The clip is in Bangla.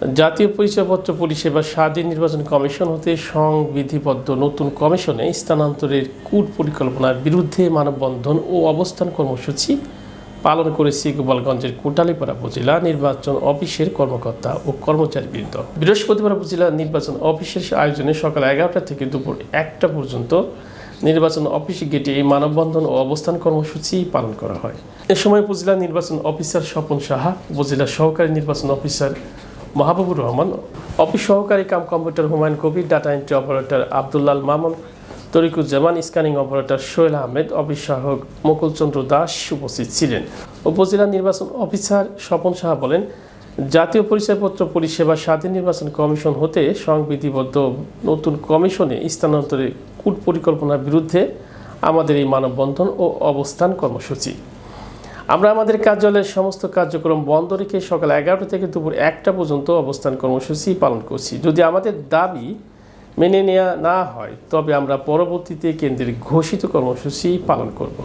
জাতীয় পরিচয়পত্র পরিষেবা স্বাধীন নির্বাচন কমিশন হতে সংবিধিবদ্ধ নতুন কমিশনে স্থানান্তরের কূট পরিকল্পনার বিরুদ্ধে মানববন্ধন ও অবস্থান কর্মসূচি পালন করেছে গোপালগঞ্জের কোটালীপাড়া উপজেলা নির্বাচন অফিসের কর্মকর্তা ও কর্মচারীবৃন্দ। বৃহস্পতিবার উপজেলা নির্বাচন অফিসের আয়োজনে সকাল 11টা থেকে দুপুর 1টা পর্যন্ত নির্বাচন অফিস গেটে এই মানববন্ধন ও অবস্থান কর্মসূচি পালন করা হয়। এ সময় উপজেলা নির্বাচন অফিসার স্বপন সাহা, উপজেলা সহকারী নির্বাচন অফিসার মাহবুবুর রহমান, অফিস সহকারী computer Humayun Kabir, data entry operator Abdullal Mamun, Tarikuzzaman, scanning operator Sohel Ahmed, office সহায়ক মুকুলচন্দ্র দাস উপস্থিত ছিলেন। উপজেলা নির্বাচন অফিসার স্বপন সাহা বলেন, জাতীয় পরিচয়পত্র পরিষেবা স্বাধীন নির্বাচন কমিশন হতে সংবিধিবদ্ধ নতুন কমিশনে স্থানান্তরের কূট পরিকল্পনার বিরুদ্ধে আমাদের এই মানববন্ধন ও অবস্থান কর্মসূচি। আমরা আমাদের কার্যালয়ের সমস্ত কার্যক্রম বন্ধ রেখে সকাল 11টা থেকে দুপুর 1টা পর্যন্ত অবস্থান কর্মসূচি পালন করছি। যদি আমাদের দাবি মেনে নেওয়া না হয় তবে আমরা পরবর্তীতে কেন্দ্রের ঘোষিত কর্মসূচি পালন করব।